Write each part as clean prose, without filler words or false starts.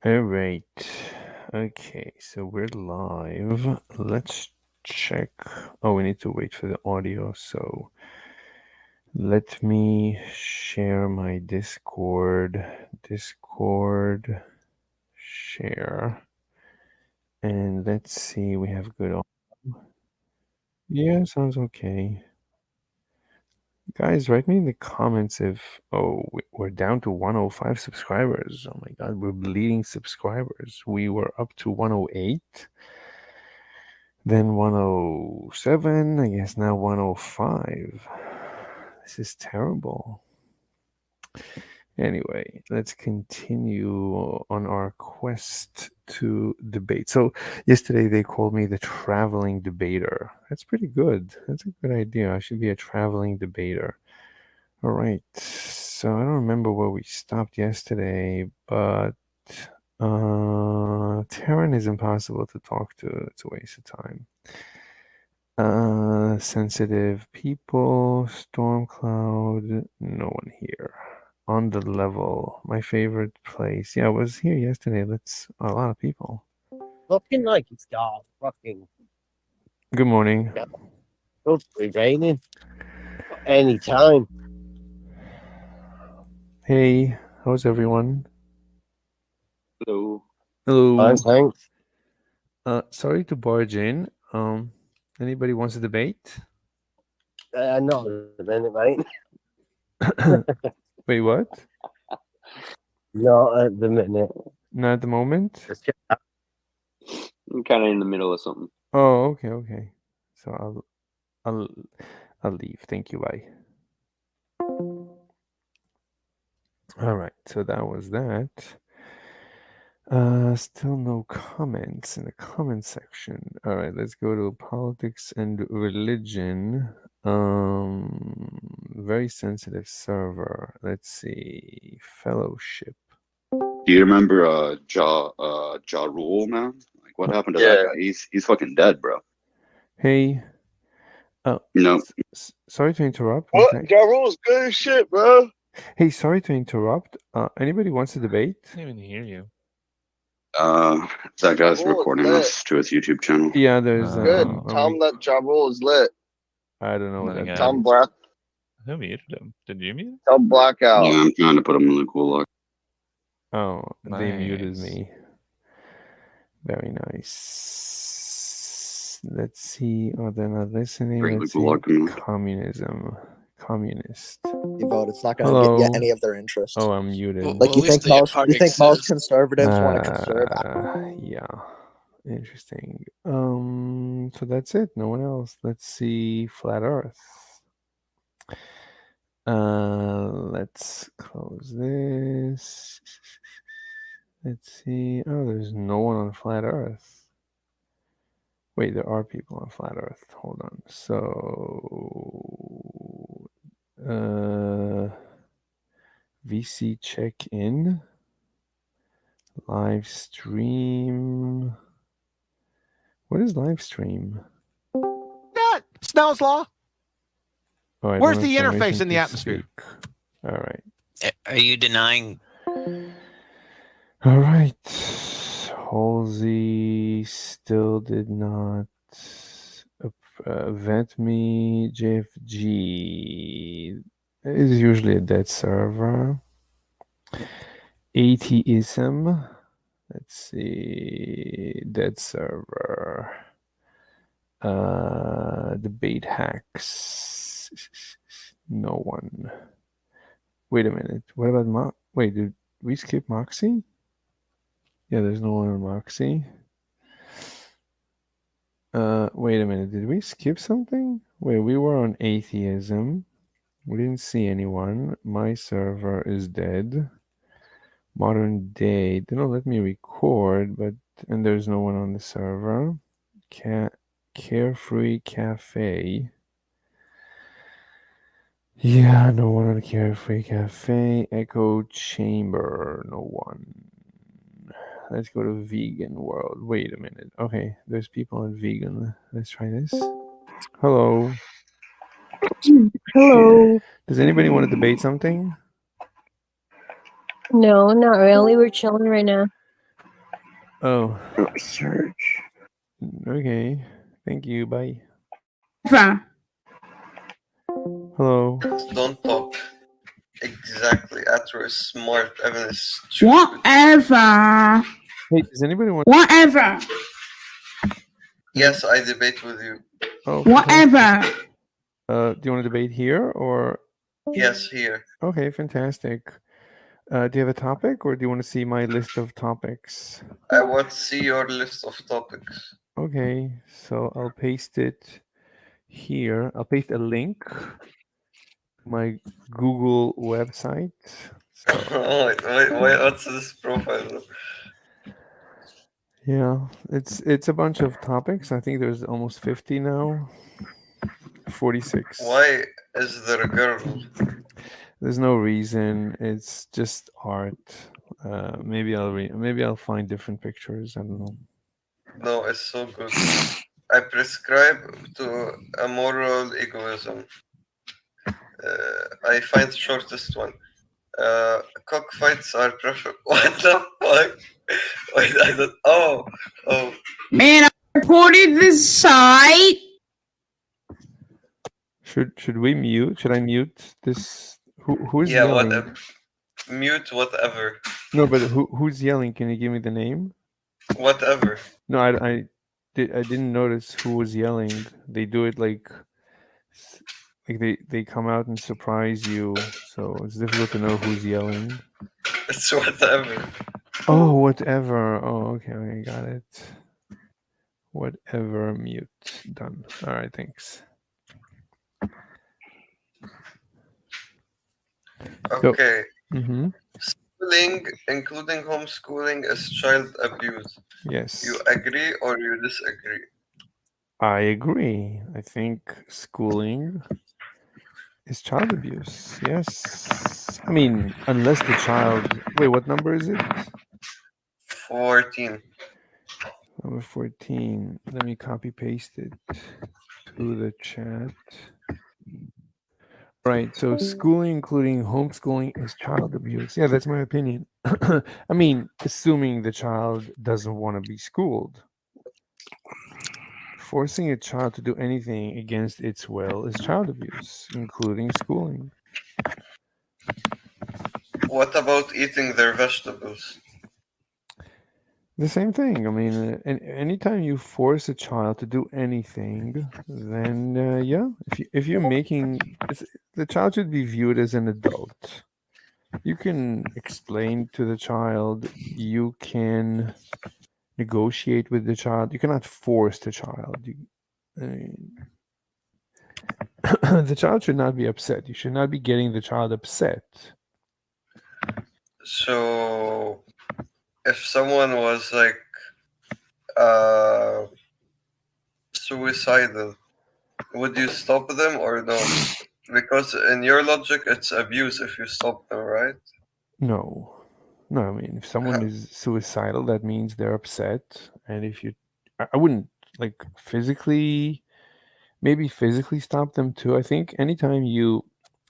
All right. Okay, so we're live. Let's check. Oh, we need to wait for the audio. So let me share my Discord. Discord share. And let's see, we have good audio. Yeah, sounds okay. Guys, write me in the comments if, we're down to 105 subscribers. Oh my God, we're bleeding subscribers. We were up to 108. Then 107, I guess now 105. This is terrible. Anyway, let's continue on our quest to debate. So, yesterday they called me the traveling debater. That's pretty good. That's a good idea. I should be a traveling debater. All right. So, I don't remember where we stopped yesterday, but Terran is impossible to talk to. It's a waste of time. Sensitive people, storm cloud, no one here. On the level, my favorite place. Yeah, I was here yesterday. That's a lot of people. Looking like it's got fucking Good morning. supposed to be raining any time. Hey, how's everyone? Hello. Hello. Thanks. Sorry to barge in. Anybody wants to debate? Not a minute, mate. Wait, what? Not at the minute. Not at the moment. I'm kind of in the middle of something. Oh, okay. So I'll leave. Thank you. Bye. All right. So that was that. Still no comments in the comment section. All right, let's go to politics and religion. Very sensitive server. Let's see, fellowship. Do you remember Ja Rule, man? Like, what happened to that guy? He's fucking dead, bro. Hey. No. Sorry to interrupt. What? Ja Rule's good as shit, bro. Hey, sorry to interrupt. Anybody wants to debate? I can't even hear you. That guy's recording us to his YouTube channel. Yeah, there's good. Tell him that Ja Rule is lit. I don't know what that Tell him Black. Who muted him? Did you mute? Tell Blackout. Yeah, I'm trying to put him in the gulag. Oh, they Nice. muted me. Very nice. Let's see. Oh, they're not listening. Bring Let's the see. gulag to me. Communism. Communist. You vote. It's not going to get any of their interest. Oh, I'm muted. Like you think most conservatives want to conserve? Yeah. Interesting. So that's it. No one else. Let's see. Flat Earth. Let's close this. Let's see. Oh, there's no one on Flat Earth. Wait, there are people on Flat Earth. Hold on. So, VC check-in. Live stream. What is live stream? That Snell's law. Oh, where's the interface in the atmosphere? All right. Are you denying? All right. Halsey still did not vet me. JFG is usually a dead server. Atheism. Let's see. Dead server. Debate hacks. No one. Wait a minute. What about Wait, did we skip Moxie? Yeah, there's no one on Moxie. Wait a minute. Did we skip something? Wait, we were on atheism. We didn't see anyone. My server is dead. Modern day. They don't let me record, and there's no one on the server. Carefree Cafe. Yeah, no one on Carefree Cafe. Echo Chamber. No one. Let's go to vegan world. Wait a minute. Okay, there's people on vegan. Let's try this. Hello. Hello. Does anybody want to debate something? No, not really. We're chilling right now. Oh, Search. okay. Thank you. Bye. Whatever. Hello. Don't talk. Exactly. Atro is smart. Evan is stupid. Whatever. Hey, does anybody want? Whatever. Yes, I debate with you. Oh, Whatever. do you want to debate here or? Yes, here. Okay, fantastic. Do you have a topic, or do you want to see my list of topics? I want to see your list of topics. Okay, so I'll paste it here. I'll paste a link to my Google website. So What's this profile? yeah, it's a bunch of topics. I think there's almost 50 now. 46. Why is there a girl? There's no reason. It's just art. Maybe I'll find different pictures. I don't know. No, it's so good. I prescribe to a moral egoism. I find shortest one. Cockfights are preferred. What the fuck? Wait, I don't. Oh. Man, I reported this site. Should we mute? Should I mute this? Who's Yeah, yelling? whatever. Mute whatever. No, but who's yelling? Can you give me the name? Whatever. No, I didn't notice who was yelling. They do it like they come out and surprise you, so it's difficult to know who's yelling. It's whatever. Oh, whatever. Oh, okay, got it. Whatever, mute. Done. All right, thanks. Okay. Mm-hmm. Schooling, including homeschooling, is child abuse. Yes. You agree or you disagree? I agree. I think schooling is child abuse. Yes. I mean, unless the child. Wait, what number is it? 14. Number 14. Let me copy paste it to the chat. Right. So schooling, including homeschooling, is child abuse. Yeah, that's my opinion. I mean, assuming the child doesn't want to be schooled. Forcing a child to do anything against its will is child abuse, including schooling. What about eating their vegetables? The same thing. I mean, anytime you force a child to do anything, then yeah, if you're making the child should be viewed as an adult. You can explain to the child. You can negotiate with the child. You cannot force the child. The child should not be upset. You should not be getting the child upset. So, if someone was like suicidal, would you stop them or no? Because in your logic, it's abuse if you stop them, right? No. I mean, if someone is suicidal, that means they're upset. And if I wouldn't like maybe physically stop them too. I think anytime you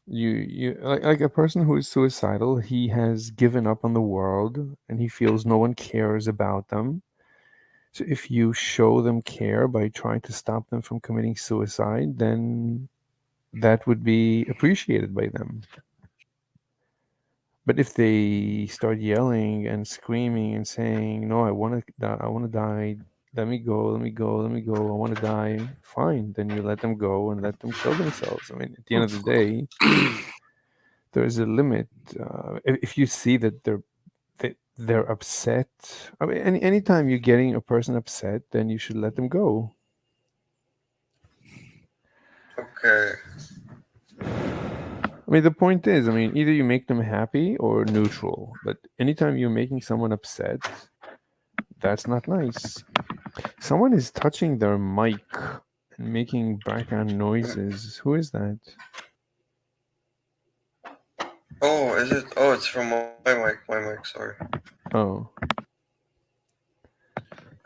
like a person who is suicidal, he has given up on the world and he feels no one cares about them. So if you show them care by trying to stop them from committing suicide, then that would be appreciated by them. But if they start yelling and screaming and saying, "No, I want to die. Let me go. I want to die," fine. Then you let them go and let them kill themselves. I mean, at the end of the day, there's a limit. If you see that they're upset, I mean, anytime you're getting a person upset, then you should let them go. Okay. I mean, the point is, I mean, either you make them happy or neutral. But anytime you're making someone upset, that's not nice. Someone is touching their mic and making background noises. Who is that? Oh, is it? Oh, it's from my mic, sorry. Oh.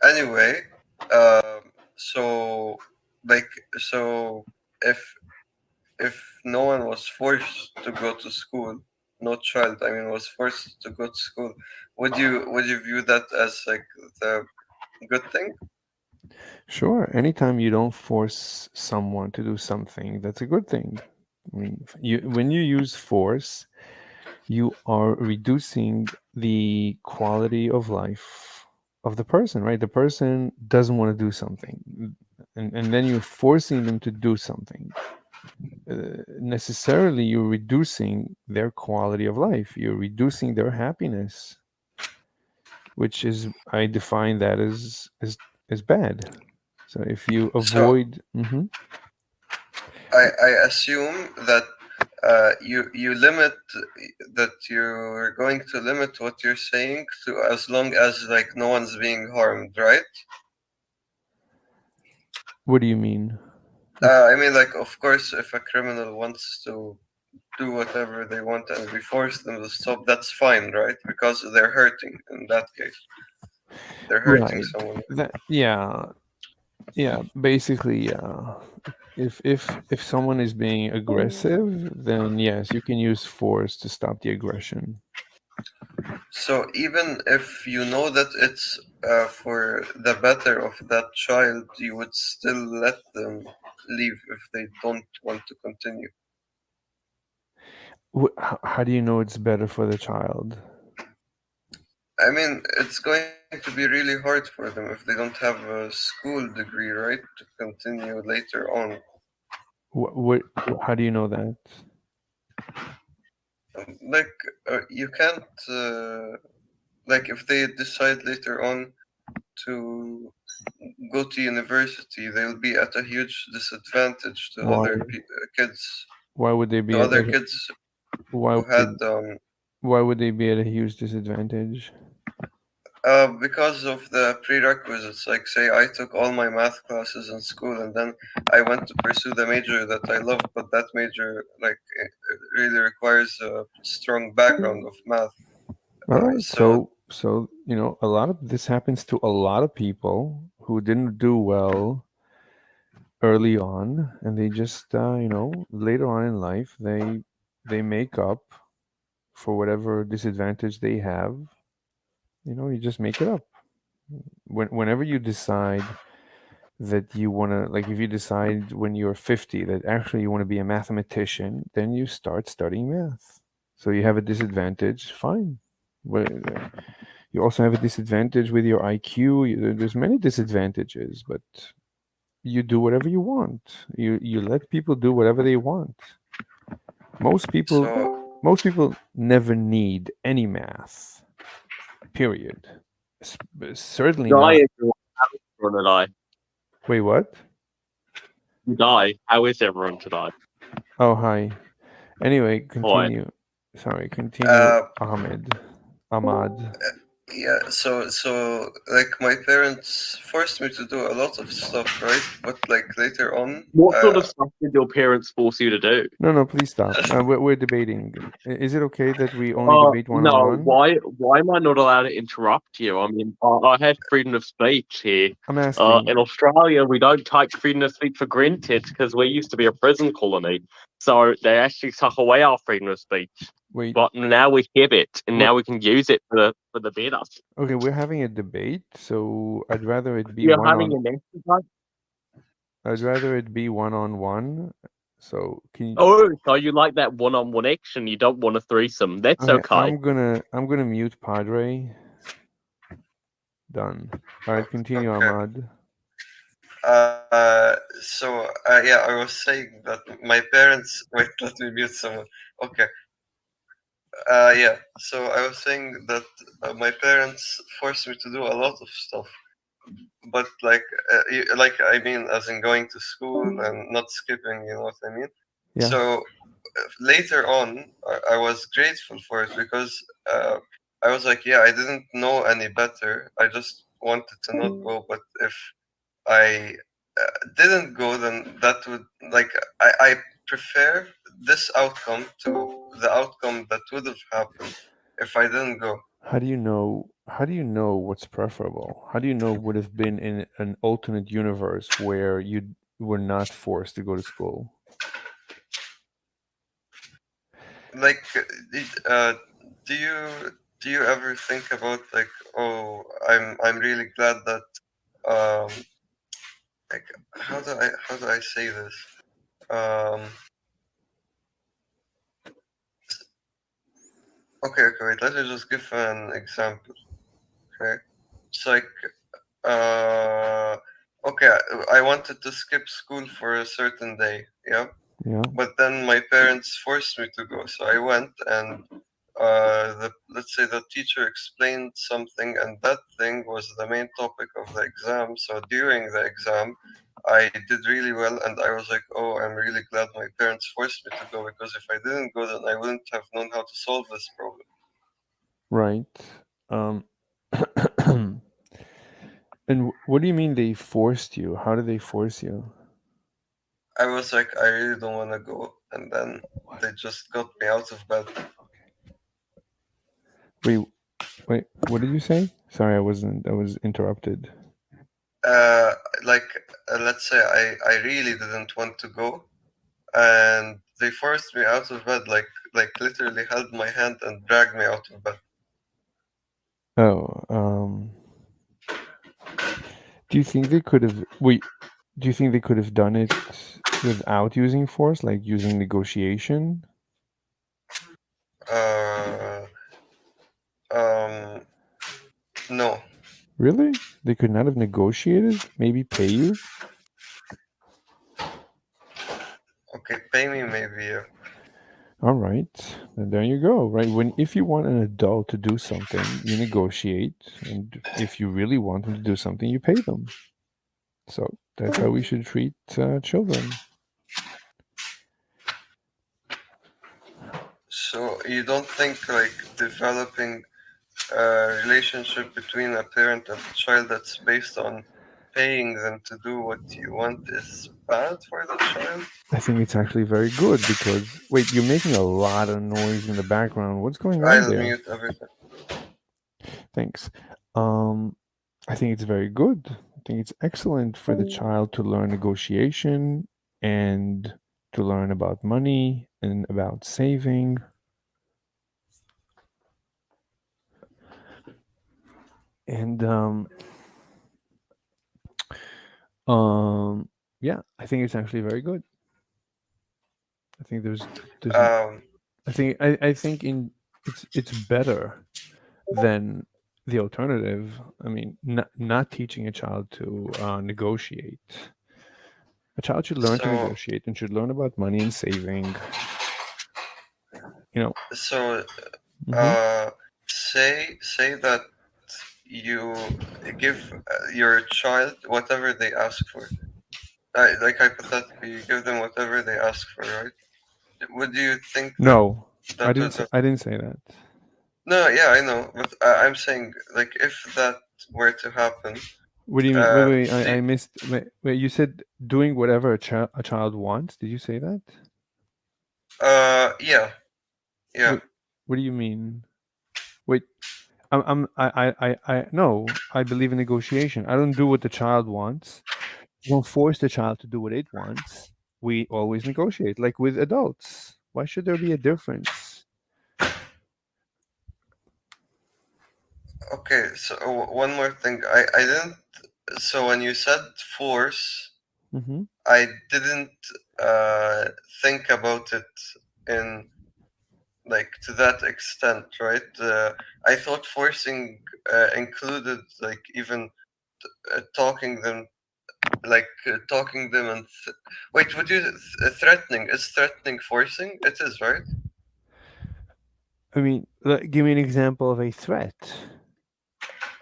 Anyway, so if no one was forced to go to school, no child, I mean, was forced to go to school, would you view that as like the good thing? Sure. Anytime you don't force someone to do something, that's a good thing. I mean, when you use force, you are reducing the quality of life of the person, right? The person doesn't want to do something, and then you're forcing them to do something. Necessarily, you're reducing their quality of life. You're reducing their happiness, which is, I define that as bad. So if you avoid, I assume that you limit that you're going to limit what you're saying to as long as like no one's being harmed, right? what do you mean? I mean, like, of course, if a criminal wants to do whatever they want and we force them to stop, that's fine, right? Because they're hurting in that case. They're hurting Right. someone. Yeah. Basically, if someone is being aggressive, then yes, you can use force to stop the aggression. So even if you know that it's for the better of that child, you would still let them leave if they don't want to continue. How do you know it's better for the child? I mean, it's going to be really hard for them if they don't have a school degree, right, to continue later on. How do you know that? Like, you can't, like, if they decide later on to go to university, they'll be at a huge disadvantage to Why? other kids. Why would they be To at other a, kids why who would had why would they be at a huge disadvantage? because of the prerequisites. Like, say I took all my math classes in school and then I went to pursue the major that I love, but that major like it really requires a strong background of math. All right. So you know, a lot of this happens to a lot of people who didn't do well early on, and they just you know, later on in life they make up for whatever disadvantage they have. You know, you just make it up. Whenever you decide that you want to, like, if you decide when you're 50 that actually you want to be a mathematician, then you start studying math. So you have a disadvantage, fine. Well, you also have a disadvantage with your IQ. There's many disadvantages, but you do whatever you want. You let people do whatever they want. Most people never need any math. Period. Certainly Die not. if everyone to die. Wait, what? You die. How is everyone to die? Oh, hi. Anyway, continue. Sorry, continue, Ahmad. Yeah, so like my parents forced me to do a lot of stuff, right? But like later on, What sort of stuff did your parents force you to do? No, please stop. We're debating. Is it okay that we only debate one on one? Why am I not allowed to interrupt you? I mean, I have freedom of speech here. I'm asking. In Australia, we don't take freedom of speech for granted because we used to be a prison colony. So they actually took away our freedom of speech. Wait. But now we have it, and now we can use it for the better. Okay, we're having a debate, so I'd rather it be You're having an exercise? I'd rather it be one-on-one. So can you? Oh, so you like that one-on-one action? You don't want a threesome? That's okay. I'm gonna mute Padre. Done. All right, continue, Okay. Ahmad. Yeah, I was saying that my parents. Wait, let me mute someone. Okay. Yeah. So I was saying that my parents forced me to do a lot of stuff, but like I mean, as in going to school and not skipping. You know what I mean? Yeah. So later on, I was grateful for it because I was like, yeah, I didn't know any better. I just wanted to not go. But if I didn't go, then that would like I prefer this outcome to the outcome that would have happened if I didn't go. How do you know what's preferable? How do you know would have been in an alternate universe where you were not forced to go to school? Like, do you do you ever think about like, oh, I'm really glad that like how do I say this? Okay, wait, let me just give an example. Okay. It's like okay, I wanted to skip school for a certain day, yeah. Yeah. But then my parents forced me to go, so I went, and let's say the teacher explained something, and that thing was the main topic of the exam. So during the exam, I did really well, and I was like, oh, I'm really glad my parents forced me to go, because if I didn't go, then I wouldn't have known how to solve this problem. Right. And what do you mean they forced you? How did they force you? I was like, I really don't want to go, and then they just got me out of bed. Wait, what did you say? Sorry, I was interrupted. Let's say I really didn't want to go, and they forced me out of bed, like literally held my hand and dragged me out of bed. Oh, do you think they could have do you think they could have done it without using force, like using negotiation? No. Really? They could not have negotiated? Maybe pay you? Okay, pay me maybe. Yeah. All right, and there you go. Right, if you want an adult to do something, you negotiate, and if you really want them to do something, you pay them. So that's how we should treat children. So you don't think like developing a relationship between a parent and a child that's based on paying them to do what you want is bad for the child? I think it's actually very good because wait, you're making a lot of noise in the background. What's going on I'll there? mute everything. Thanks. I think it's very good. I think it's excellent for the child to learn negotiation and to learn about money and about saving. And yeah, I think it's actually very good. I think there's I think it's better than the alternative. I mean, not teaching a child to negotiate. A child should learn to negotiate and should learn about money and saving. You know. So, say that you give your child whatever they ask for. Like hypothetically, you give them whatever they ask for, right? Would you think? No, I didn't say that. No, yeah, I know, but I'm saying, like, if that were to happen. What do you mean? Wait, I missed. Wait, you said doing whatever a child wants. Did you say that? Yeah. What do you mean? Wait, no. I believe in negotiation. I don't do what the child wants. I don't force the child to do what it wants. We always negotiate, like with adults. Why should there be a difference? Okay, so one more thing. I didn't. So when you said force, I didn't think about it in like to that extent, right? I thought forcing included like even talking them, and wait. Would you threatening? Is threatening forcing? It is, right? I mean, give me an example of a threat.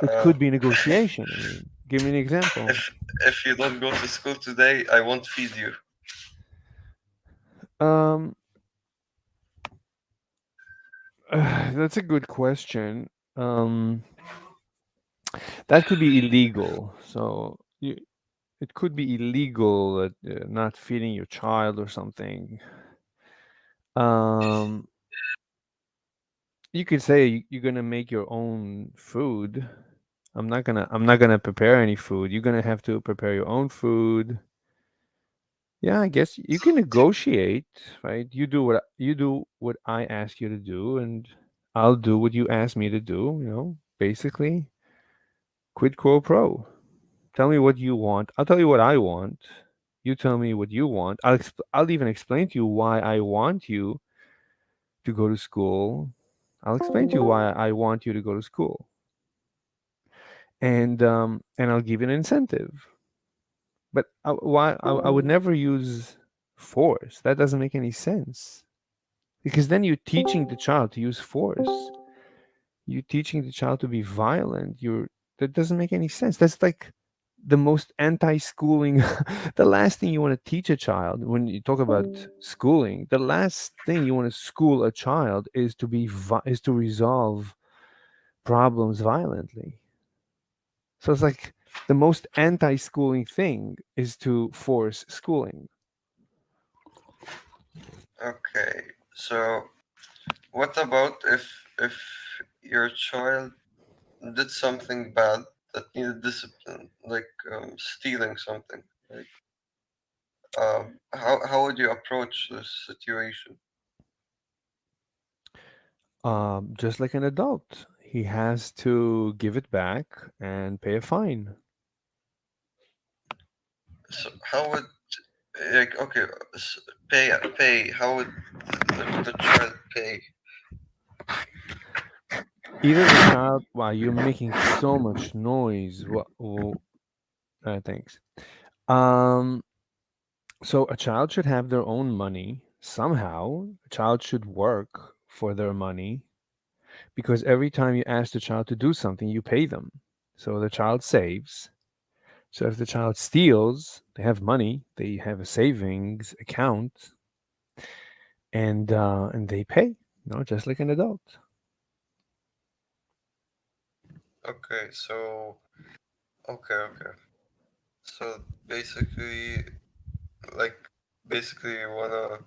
It could be negotiation. I mean, give me an example. If you don't go to school today, I won't feed you. That's a good question. That could be illegal. So it could be illegal not feeding your child or something. You could say you're gonna make your own food. I'm not gonna prepare any food. You're gonna have to prepare your own food. Yeah, I guess you can negotiate, right? You do what I ask you to do, and I'll do what you ask me to do, you know, basically. Quid pro quo. Tell me what you want. I'll tell you what I want. You tell me what you want. I'll even explain to you why I want you to go to school. I'll explain to you why I want you to go to school. And I'll give you an incentive. But I would never use force. That doesn't make any sense. Because then you're teaching the child to use force. You're teaching the child to be violent. That doesn't make any sense. That's like the most anti-schooling. The last thing you want to teach a child when you talk about schooling, the last thing you want to school a child is to resolve problems violently. So it's like the most anti-schooling thing is to force schooling. Okay, so what about if your child did something bad that needed discipline, like stealing something? Like, how would you approach this situation? Just like an adult, he has to give it back and pay a fine. So how would, like, okay, pay? How would the child pay? Either the child. Wow, you're making so much noise. Thanks. So a child should have their own money somehow. A child should work for their money, because every time you ask the child to do something, you pay them. So the child saves. So if the child steals, they have money, they have a savings account, and they pay, just like an adult. Okay, so okay. So basically, you wanna.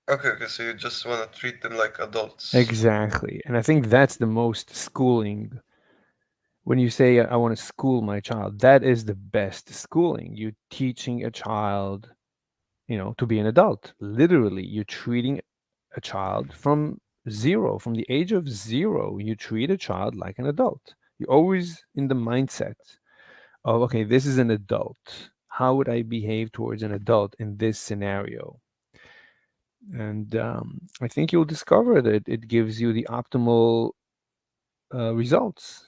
Okay, so you just wanna treat them like adults. Exactly. And I think that's the most schooling. When you say I want to school my child, that is the best schooling. You're teaching a child, to be an adult. Literally, you're treating a child from zero, from the age of 0. You treat a child like an adult. You're always in the mindset of, okay, this is an adult. How would I behave towards an adult in this scenario? And I think you'll discover that it gives you the optimal results.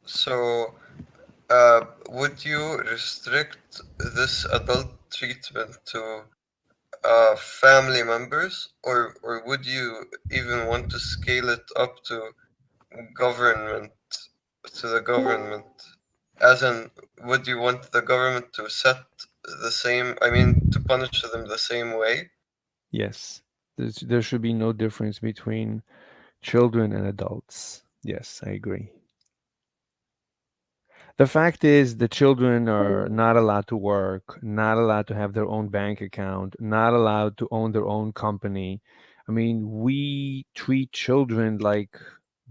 So, would you restrict this adult treatment to family members, or would you even want to scale it up to government, to the government? As in, would you want the government to set the same? I mean, to punish them the same way? Yes, there should be no difference between children and adults. Yes, I agree. The fact is, the children are not allowed to work, not allowed to have their own bank account, not allowed to own their own company. I mean, we treat children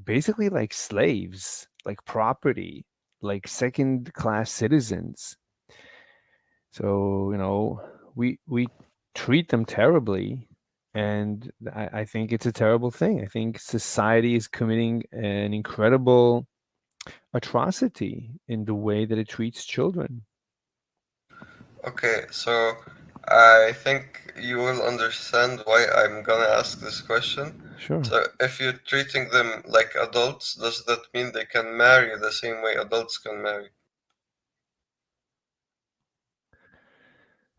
basically like slaves, like property, like second-class citizens. So, we treat them terribly, and I think it's a terrible thing. I think society is committing an incredible atrocity in the way that it treats children. Okay, so I think you will understand why I'm gonna ask this question. Sure. So, if you're treating them like adults, does that mean they can marry the same way adults can marry?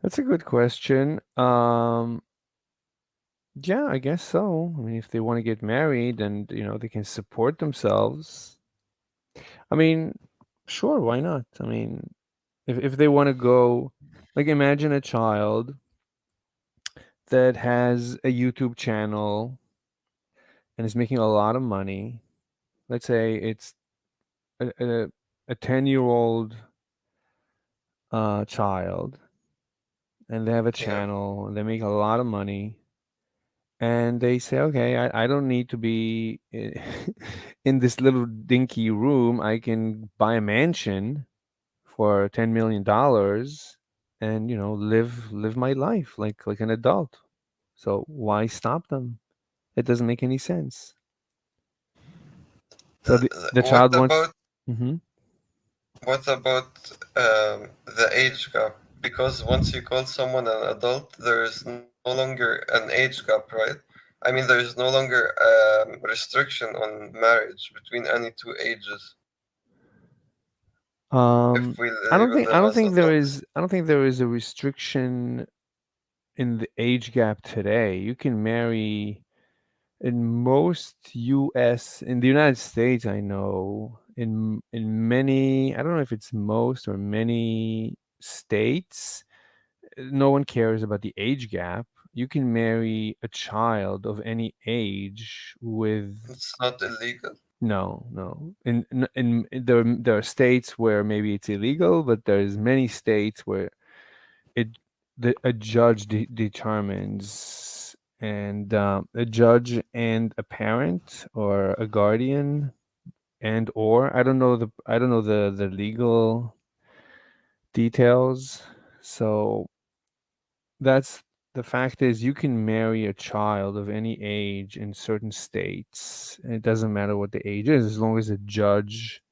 That's a good question. Yeah, I guess so. I mean, if they want to get married and, they can support themselves. I mean, sure, why not? I mean, if they want to go, imagine a child that has a YouTube channel and is making a lot of money. Let's say it's a 10-year-old child, and they have a channel, and they make a lot of money, and they say, okay, I don't need to be in this little dinky room. I can buy a mansion for $10 million and live my life like an adult. So why stop them? It doesn't make any sense. So the child wants. Mhm. What about the age gap? Because once you call someone an adult, there is no longer an age gap, right? I mean, there is no longer restriction on marriage between any two ages. If we I don't label think them as adults. I don't think there is a restriction in the age gap today. You can marry in most US in the United States, I know, in many, I don't know if it's most or many states, no one cares about the age gap. You can marry a child of any age with It's not illegal. no. In there are states where maybe it's illegal, but there's many states where a judge determines, and a judge and a parent or a guardian, and or I don't know the legal details. So that's the fact is you can marry a child of any age in certain states. It doesn't matter what the age is, as long as a judge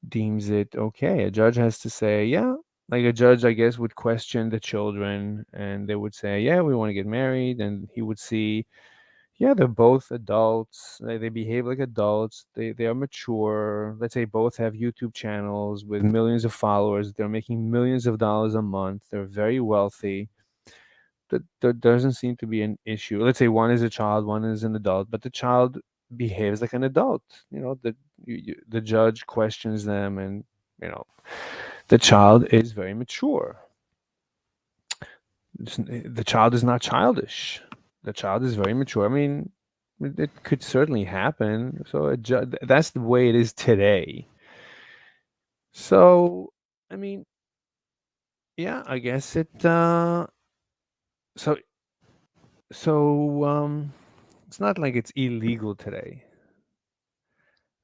deems it okay. A judge has to say, yeah, like a judge, I guess, would question the children and they would say, yeah, we want to get married. And he would see, yeah, they're both adults. They behave like adults. They are mature. Let's say both have YouTube channels with millions of followers. They're making millions of dollars a month. They're very wealthy. There doesn't seem to be an issue. Let's say one is a child, one is an adult, but the child behaves like an adult. The judge questions them, and the child is very mature. The child is not childish. The child is very mature. I mean, it could certainly happen. So that's the way it is today. So, I mean, yeah, I guess it. So it's not like it's illegal today.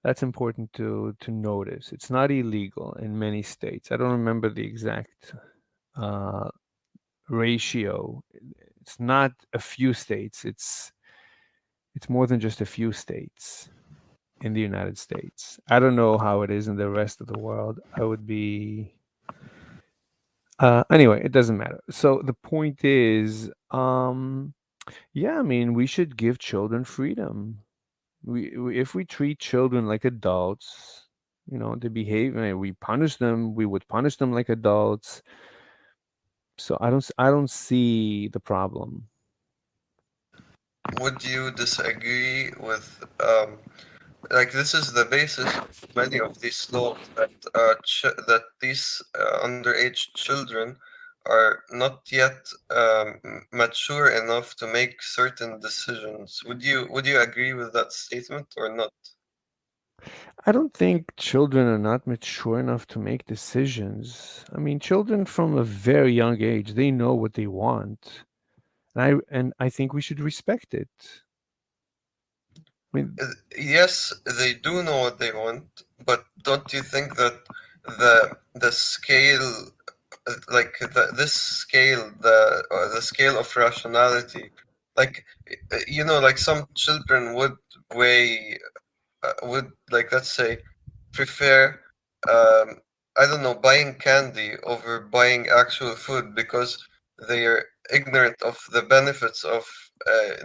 That's important to notice. It's not illegal in many states. I don't remember the exact ratio. It's not a few states. It's more than just a few states in the United States. I don't know how it is in the rest of the world. I would be anyway, it doesn't matter. So the point is, yeah, I mean, we should give children freedom. If we treat children like adults, they behave, we punish them, we would punish them like adults. So I don't see the problem. Would you disagree with like this is the basis of many of these laws that that these underage children are not yet mature enough to make certain decisions. Would you agree with that statement or not? I don't think children are not mature enough to make decisions. I mean, children from a very young age, they know what they want. And I think we should respect it. I mean, yes, they do know what they want, but don't you think that the scale, like this scale, the scale of rationality, like like some children would like, let's say, prefer I don't know, buying candy over buying actual food because they are ignorant of the benefits of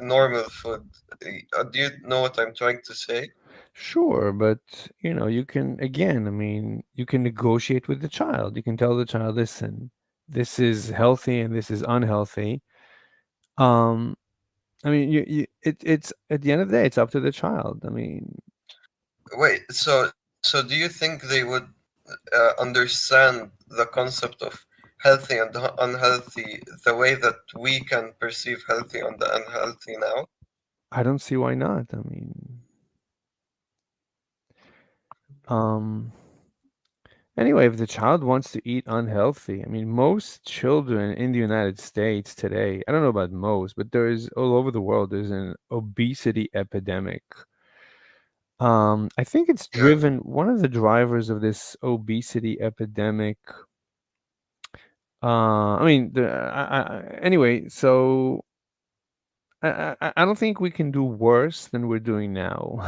normal food. Do you know what I'm trying to say? sure, but you can, again, I mean, you can negotiate with the child. You can tell the child, listen, this is healthy and this is unhealthy. I mean, it's at the end of the day, it's up to the child. I mean, wait, so do you think they would understand the concept of healthy and unhealthy the way that we can perceive healthy and unhealthy now? I don't see why not. I mean, anyway, if the child wants to eat unhealthy, I mean, most children in the United States today, I don't know about most, but there is all over the world, there's an obesity epidemic. I think it's driven, one of the drivers of this obesity epidemic. I mean, anyway, so I don't think we can do worse than we're doing now.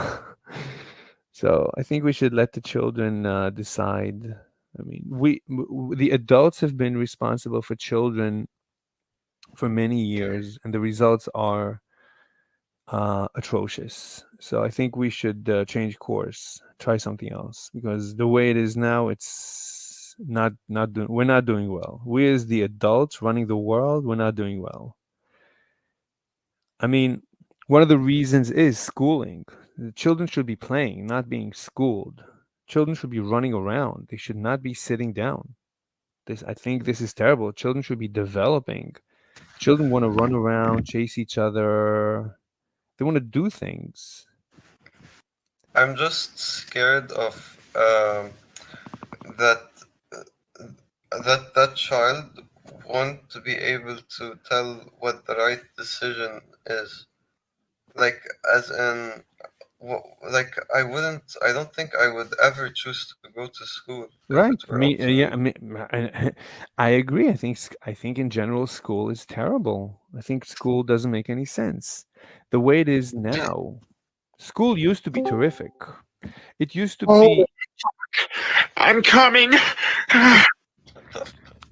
So I think we should let the children decide. I mean, the adults have been responsible for children for many years, and the results are atrocious. So I think we should change course, try something else, because the way it is now, it's not doing. We're not doing well. We as the adults running the world, we're not doing well. I mean, one of the reasons is schooling. The children should be playing, not being schooled. Children should be running around. They should not be sitting down. I think this is terrible. Children should be developing. Children want to run around, chase each other. They want to do things. I'm just scared of that that child want to be able to tell what the right decision is. Like, as in, like, I don't think I would ever choose to go to school. Right. Yeah. I agree. I think in general, school is terrible. I think school doesn't make any sense. The way it is now, school used to be terrific. It used to be. I'm coming.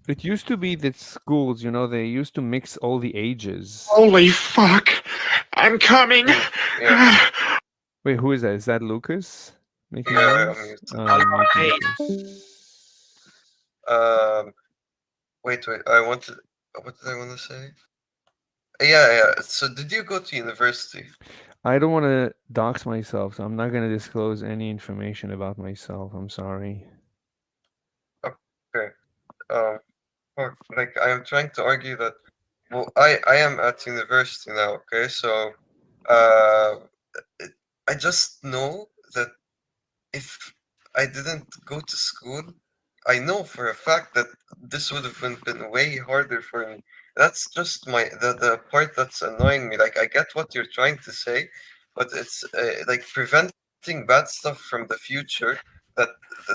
It used to be that schools, they used to mix all the ages. Holy fuck! I'm coming. Yeah. Wait, who is that? Is that Lucas? Making Yeah, noise? Wait. What did I want to say? Yeah. So, did you go to university? I don't want to dox myself, so I'm not going to disclose any information about myself. I'm sorry. Okay. Like, I am trying to argue that. Well, I am at university now. Okay, so, I just know that if I didn't go to school, I know for a fact that this would have been way harder for me. That's just the part that's annoying me. Like, I get what you're trying to say, but it's like preventing bad stuff from the future. That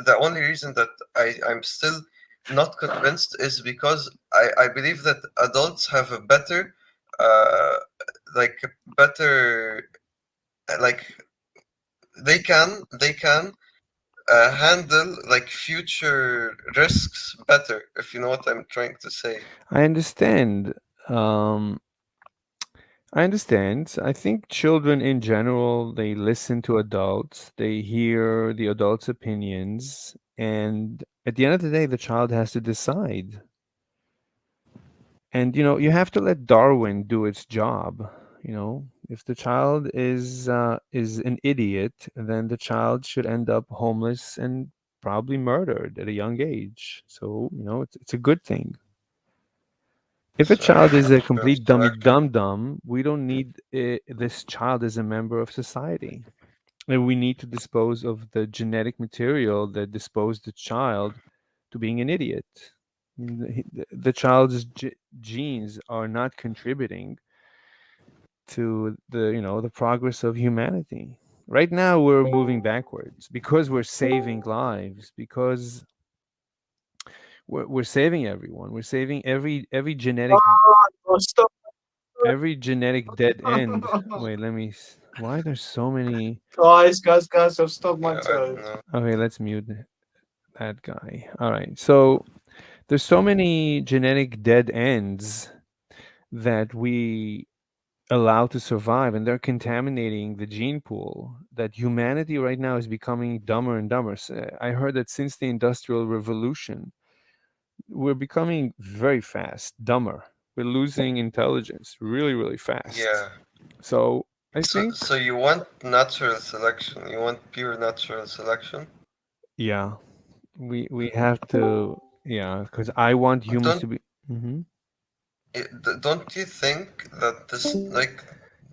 the only reason that I'm still not convinced is because I believe that adults have a better they can handle like future risks better, if you know what I'm trying to say. I understand. I think children in general, they listen to adults, they hear the adults' opinions, and at the end of the day, the child has to decide. And you have to let Darwin do its job. If the child is an idiot, then the child should end up homeless and probably murdered at a young age. So it's a good thing. If a child is a complete dummy dum-dum, we don't need this child as a member of society. And we need to dispose of the genetic material that disposed the child to being an idiot. The child's genes are not contributing to the progress of humanity. Right now, we're moving backwards because we're saving lives, because we're saving everyone. We're saving every genetic every genetic dead end. Wait, why there's so many Guys, I've stubbed my toe. Okay, let's mute that guy. All right, so there's so many genetic dead ends that we allow to survive, and they're contaminating the gene pool, that humanity right now is becoming dumber and dumber. So I heard that since the Industrial Revolution, we're becoming very fast dumber. We're losing intelligence really, really fast. Yeah. So I think. So you want natural selection? You want pure natural selection? Yeah, we have to. Yeah, because I want humans to be. Don't you think that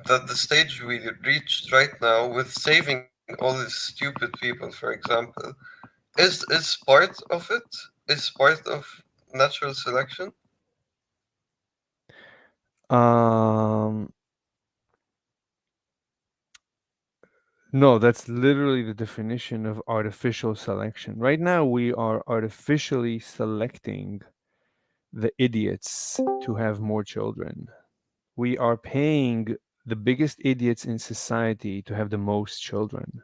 that the stage we reached right now with saving all these stupid people, for example, is part of it? Is part of natural selection? No, that's literally the definition of artificial selection. Right now, we are artificially selecting the idiots to have more children. We are paying the biggest idiots in society to have the most children?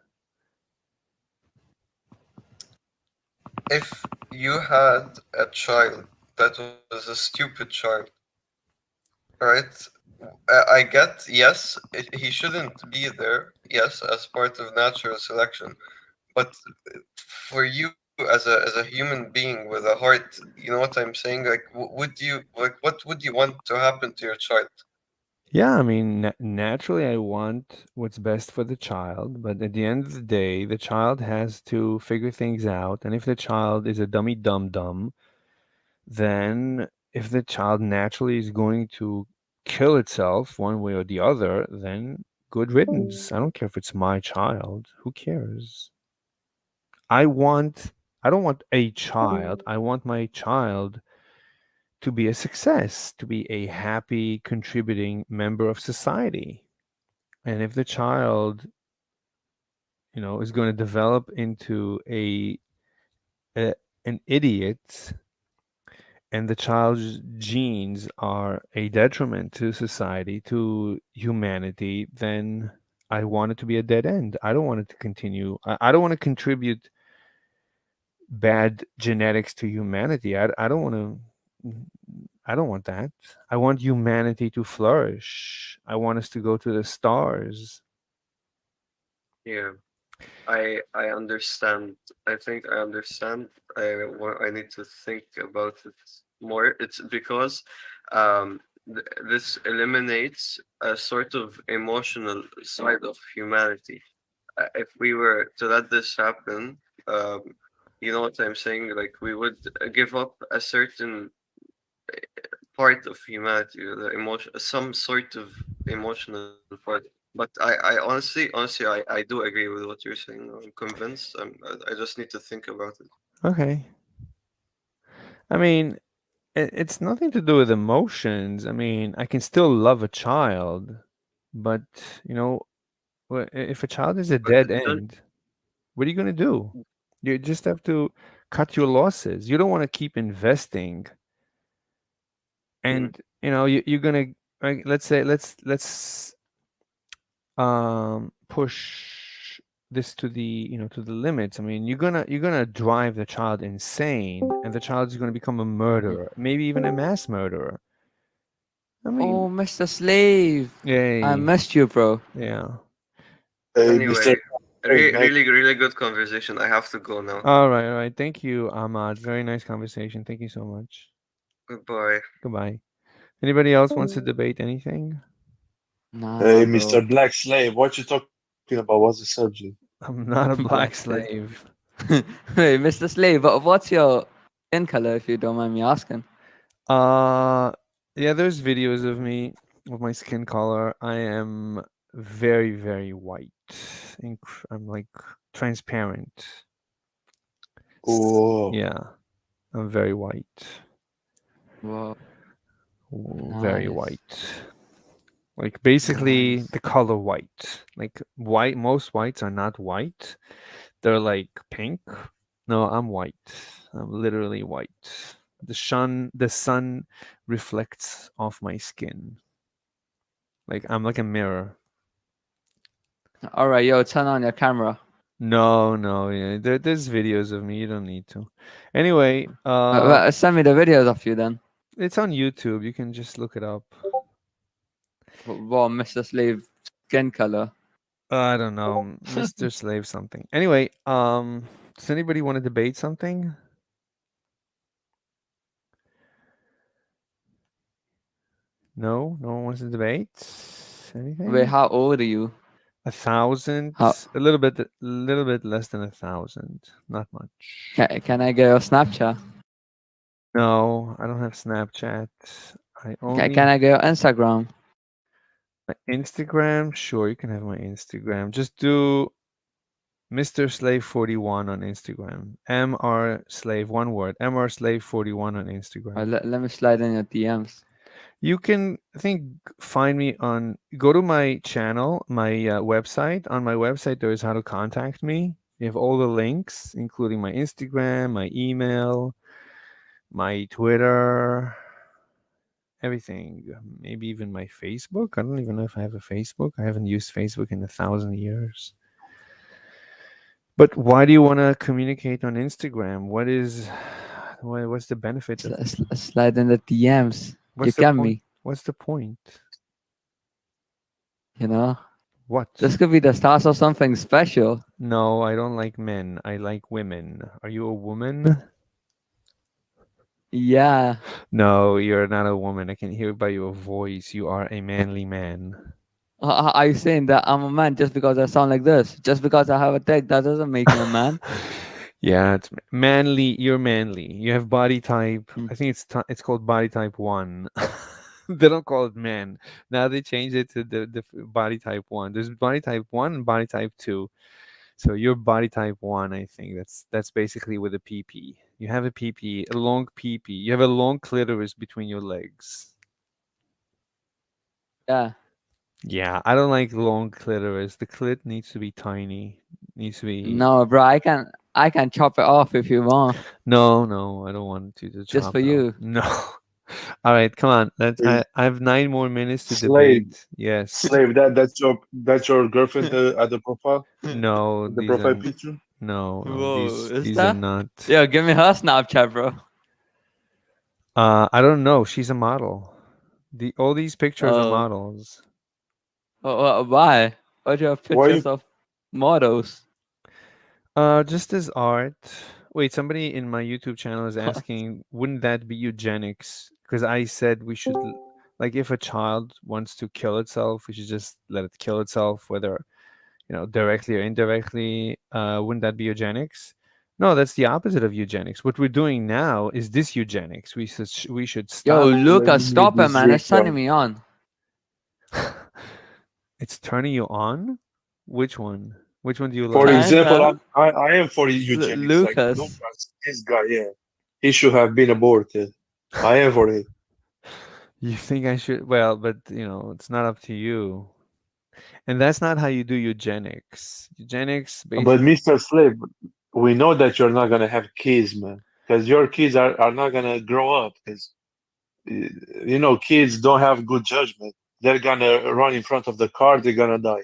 If you had a child that was a stupid child, right? I get, yes, he shouldn't be there, yes, as part of natural selection. But for you as a human being with a heart, you know what I'm saying? Like, what would you want to happen to your child? Yeah, I mean, naturally, I want what's best for the child, but at the end of the day, the child has to figure things out. And if the child is a dummy dum-dum, then if the child naturally is going to kill itself one way or the other, then good riddance. I don't care if it's my child. Who cares? I don't want a child. I want my child to be a success, to be a happy, contributing member of society. And if the child, is going to develop into an idiot, and the child's genes are a detriment to society, to humanity, then I want it to be a dead end. I don't want it to continue. I don't want to contribute bad genetics to humanity. I don't want to. I don't want that. I want humanity to flourish. I want us to go to the stars. Yeah, I understand. I think I understand. I need to think about it more. It's because this eliminates a sort of emotional side of humanity. If we were to let this happen, you know what I'm saying? Like, we would give up a certain part of humanity, the emotion, some sort of emotional part. But I honestly, I do agree with what you're saying. I'm convinced. I just need to think about it. Okay. I mean, it's nothing to do with emotions. I mean, I can still love a child, but if a child is a dead end, what are you going to do? You just have to cut your losses. You don't want to keep investing. And you're gonna, like, let's say let's push this to the to the limits. I mean, you're gonna drive the child insane, and the child is gonna become a murderer, maybe even a mass murderer. I mean, Oh, Mr. Slave. yay. I missed you, bro. Yeah. Anyway, really good conversation. I have to go now. All right. Thank you, Ahmad. Very nice conversation. Thank you so much. Goodbye. Goodbye. Anybody else wants to debate anything? Nah, Hey, bro. Mr. Black Slave, what you talking about? What's the subject? I'm not a black Black slave. Hey, Mr. Slave, what's your skin color, if you don't mind me asking? Yeah, there's videos of me with my skin color. I am very, very white. I'm like transparent. Oh. Yeah, I'm very white. Wow. Very Nice. white. Like, basically Nice. the color white. Like, white, most whites are not white. They're like pink. No, I'm white. I'm literally white. The sun reflects off my skin. Like, I'm like a mirror. All right, yo, turn on your camera. No, yeah. There's videos of me. You don't need to. Anyway, Send me the videos of you then. it's on YouTube. You can just look it up. Well, Mr. Slave skin color. I don't know, Mr. Slave something. Anyway, does anybody want to debate something? No one wants to debate anything. Wait, how old are you? 1,000, How- a little bit less than 1,000, not much. Can I get your Snapchat? No, I don't have Snapchat. I only Can I get your Instagram? my Instagram. Sure, you can have my Instagram. Just do Mr. Slave 41 on Instagram. MR Slave, one word. MR Slave 41 on Instagram. Let me slide in your DMs. You can, I think, find me go to my channel, my website. On my website, there is how to contact me. You have all the links, including my Instagram, my email, my Twitter, everything. Maybe even my Facebook. I don't even know if I have a Facebook. I haven't used Facebook in 1,000 years. But why do you want to communicate on Instagram? What's the benefit of Slide in the DMs. What's You the get point? me. What's the point? You know, What? this could be the start of something special. No, I don't like men. I like women. Are you a woman? Yeah. No, you're not a woman. I can hear by your voice. You are a manly man. Are you saying that I'm a man just because I sound like this? Just because I have a dick, that doesn't make me a man. Yeah, it's manly. You're manly. You have body type. I think it's called body type 1. They don't call it man. Now they changed it to the body type 1. There's body type 1 and body type 2. So you're body type 1, I think. That's basically with a PP. You have a PP, a long PP. You have a long clitoris between your legs. Yeah. Yeah, I don't like long clitoris. The clit needs to be tiny. Needs to be No, bro, I can chop it off if you want. No, I don't want to chop Just for it off. you. No. All right, come on. Is- I have 9 more minutes to Slave. debate. Yes. Slave, that's your girlfriend at the profile? No, The these profile are picture? no, Whoa, is these are that? not. Yo, give me her Snapchat, bro. I don't know. She's a model. All these pictures are Oh. models. Why? Why do you have Why pictures of models? Just as art. Wait, somebody in my YouTube channel is asking, wouldn't that be eugenics? Because I said we should, like, if a child wants to kill itself, we should just let it kill itself, whether, directly or indirectly. Wouldn't that be eugenics? No, that's the opposite of eugenics. What we're doing now is this eugenics. We should stop. Yo, Let Lucas, me stop it, this man. It's turning one. me on. It's turning you on? Which one? Which one do you For like? example, I am for eugenics. Lucas. Like Lucas, this guy, yeah, he should have been aborted. I am for it. You think I should? Well, but it's not up to you. And that's not how you do eugenics. Eugenics, But basically. Mr. Slave, we know that you're not gonna have kids, man, because your kids are not gonna grow up. Because kids don't have good judgment. They're gonna run in front of the car. They're gonna die.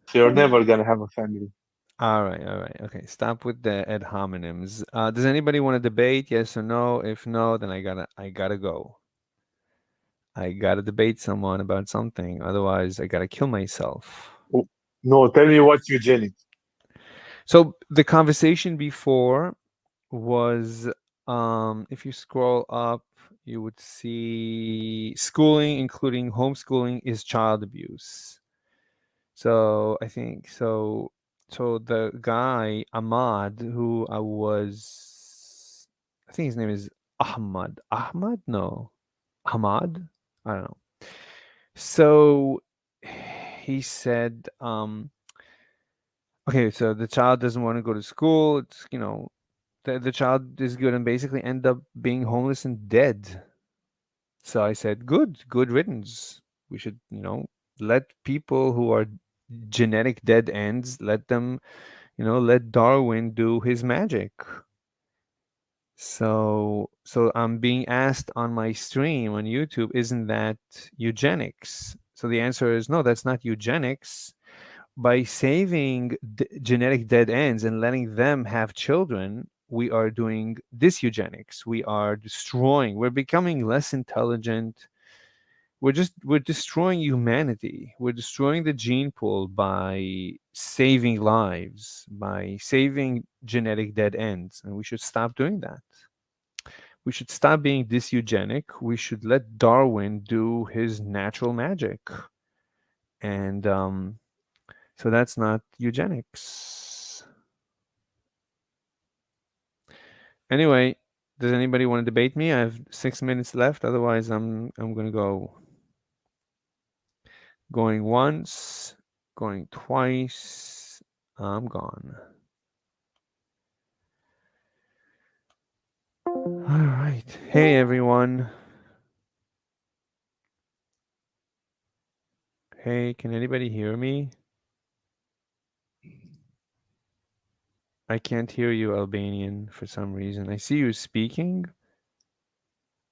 So you're never gonna have a family. All right. Okay, stop with the ad hominems. Does anybody want to debate? Yes or no? If no, then I gotta go. I gotta debate someone about something. Otherwise, I gotta kill myself. No, tell me what's eugenics. So the conversation before was, if you scroll up, you would see schooling, including homeschooling, is child abuse. So I think so. So the guy Ahmad, who I think his name is Ahmad. Ahmad? No, Ahmad. I don't know. So he said, okay, so the child doesn't want to go to school. It's the child is good and basically end up being homeless and dead. So I said, good riddance. We should, let people who are genetic dead ends, let them, let Darwin do his magic. So I'm being asked on my stream on YouTube, isn't that eugenics? So the answer is no, that's not eugenics. By saving genetic dead ends and letting them have children, we are doing this eugenics. We are destroying. We're becoming less intelligent. We're destroying humanity. We're destroying the gene pool by saving lives, by saving genetic dead ends, and we should stop doing that. We should stop being this eugenic. We should let Darwin do his natural magic, and so that's not eugenics. Anyway, does anybody want to debate me? I have 6 minutes left. Otherwise, I'm gonna go. Going once, going twice. I'm gone. All right. Hey, everyone. Hey, can anybody hear me? I can't hear you, Albanian, for some reason. I see you speaking.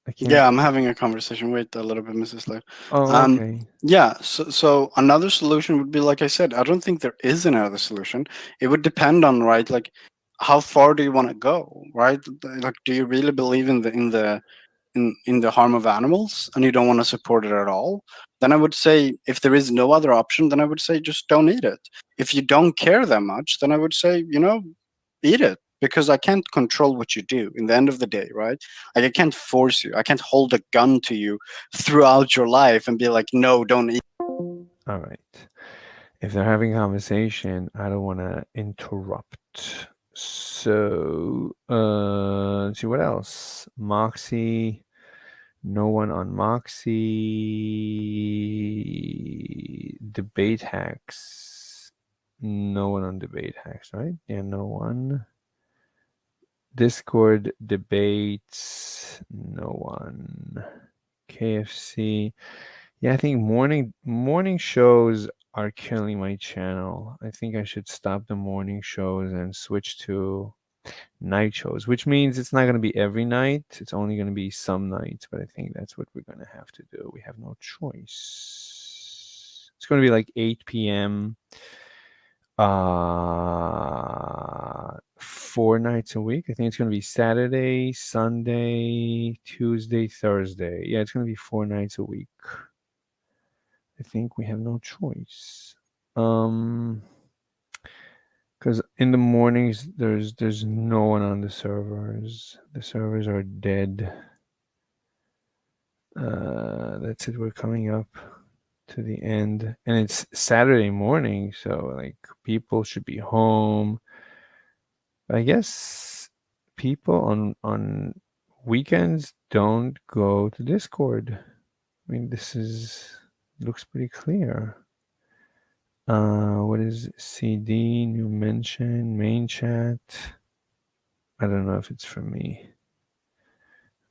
I can't. Yeah, I'm having a conversation. Wait a little bit, Mrs. Liv. Oh, okay. Yeah, so another solution would be, like I said, I don't think there is another solution. It would depend on, right, like how far do you want to go, right? Like, do you really believe in the harm of animals and you don't want to support it at all? Then I would say, if there is no other option, then I would say just don't eat it. If you don't care that much, then I would say, eat it, because I can't control what you do in the end of the day, right? Like, I can't force you. I can't hold a gun to you throughout your life and be like, no, don't eat. All right. If they're having a conversation, I don't want to interrupt. So, let's see what else. Moxie. No one on Moxie. Debate hacks. No one on debate hacks, right? Yeah, no one. Discord debates. No one. KFC. Yeah, I think morning shows are killing my channel. I think I should stop the morning shows and switch to night shows, which means it's not going to be every night. It's only going to be some nights, but I think that's what we're going to have to do. We have no choice. It's going to be like 8 p.m. 4 nights a week. I think it's going to be Saturday, Sunday, Tuesday, Thursday. Yeah, it's going to be 4 nights a week. I think we have no choice. Because in the mornings there's no one on the servers. The servers are dead. That's it. We're coming up to the end, and it's Saturday morning, so like people should be home. I guess people on weekends don't go to Discord. I mean, this looks pretty clear. What is CD, new mention, main chat? I don't know if it's for me.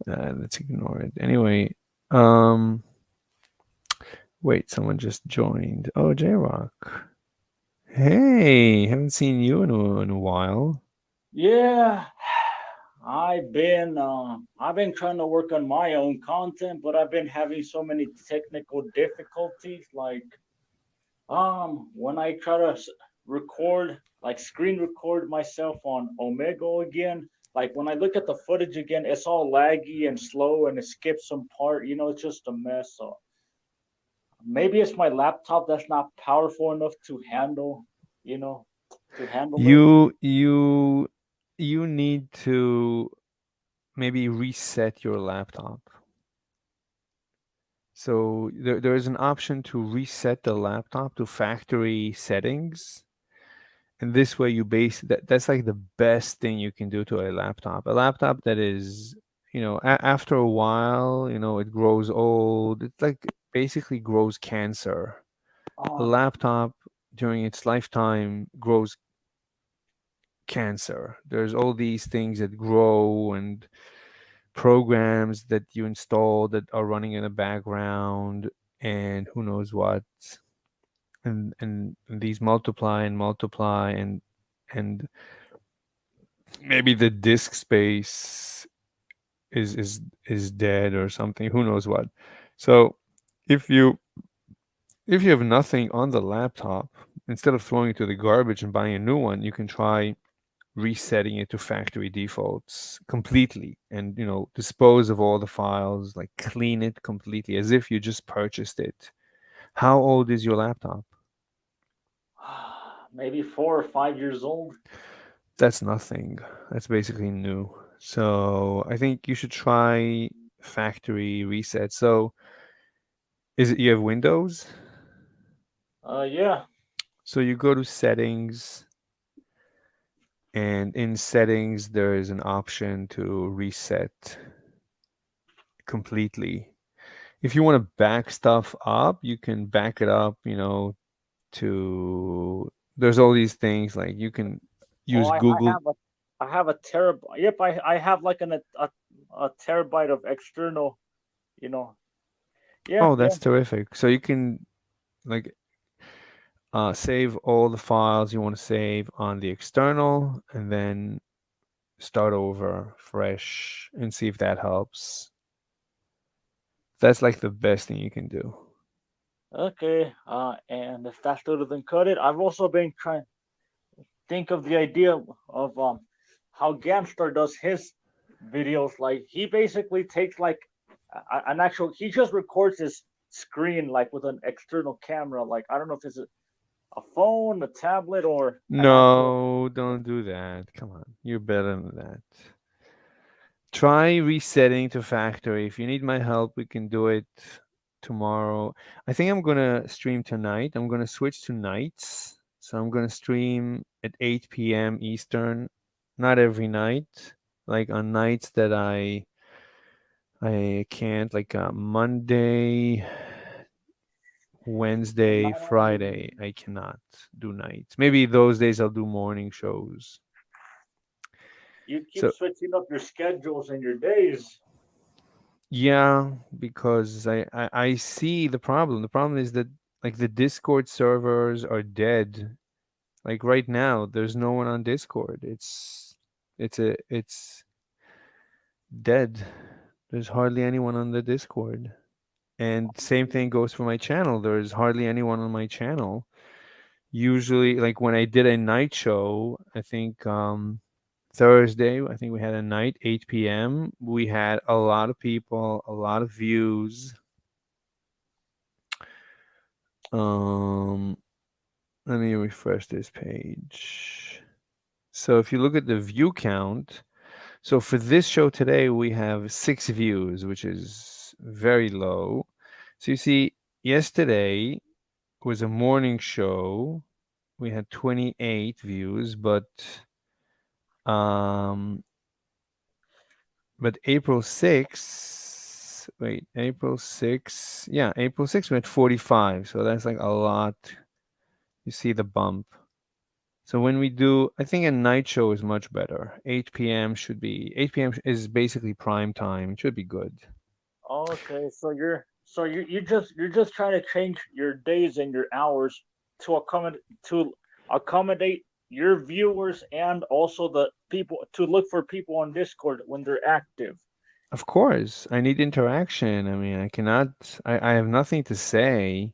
Let's ignore it. Anyway, wait, someone just joined. Oh, J-Rock. Hey, haven't seen you in a while. Yeah, I've been trying to work on my own content, but I've been having so many technical difficulties. Like, when I try to record, like screen record myself on Omegle again, like when I look at the footage again, it's all laggy and slow, and it skips some part. It's just a mess. So maybe it's my laptop that's not powerful enough to handle, You need to maybe reset your laptop. So there is an option to reset the laptop to factory settings. And this way that's like the best thing you can do to a laptop. A laptop that is, after a while, it grows old. It's like basically grows cancer. A laptop during its lifetime grows cancer. There's all these things that grow and programs that you install that are running in the background and who knows what. And these multiply and maybe the disk space is dead or something, who knows what. So if you have nothing on the laptop, instead of throwing it to the garbage and buying a new one, you can try resetting it to factory defaults completely and dispose of all the files, like clean it completely as if you just purchased it. How old is your laptop? Maybe 4 or 5 years old. That's nothing. That's basically new. So I think you should try factory reset. So is it you have Windows? Yeah. So you go to settings, and in settings there is an option to reset completely. If you want to back stuff up, you can back it up, to there's all these things like you can use Google. I have a terabyte. Yep, I have like a terabyte of external, Yeah. Oh, that's terrific. So you can like save all the files you want to save on the external and then start over fresh and see if that helps. That's like the best thing you can do. Okay, and if that's still doesn't cut it, I've also been trying to think of the idea of how Gamstar does his videos. Like he basically takes like an actual, he just records his screen like with an external camera. Like I don't know if it's a phone, a tablet, or an No, don't do that. Come on, you're better than that. Try resetting to factory. If you need my help, we can do it tomorrow. I think I'm gonna stream tonight. I'm gonna switch to nights. So I'm gonna stream at 8 p.m. Eastern. Not every night. Like on nights that I can't, like Monday, Wednesday, Friday, I cannot do nights. Maybe those days I'll do morning shows. You keep So- switching up your schedules and your days. Yeah, because I see the problem. The problem is that like the Discord servers are dead. Like right now, there's no one on Discord. It's dead. There's hardly anyone on the Discord. And same thing goes for my channel. There's hardly anyone on my channel. Usually, like when I did a night show, I think Thursday, I think we had a night, 8 p.m. We had a lot of people, a lot of views. Let me refresh this page. So if you look at the view count, so for this show today, we have 6 views, which is very low. So you see, yesterday was a morning show. We had 28 views, but April 6th, April 6th, yeah, April 6th we had 45. So that's like a lot. You see the bump. So when we do, I think a night show is much better. 8 p.m. is basically prime time. It should be good. Okay, so you're just trying to change your days and your hours to accommodate your viewers and also the people, to look for people on Discord when they're active. Of course, I need interaction. I mean, I have nothing to say.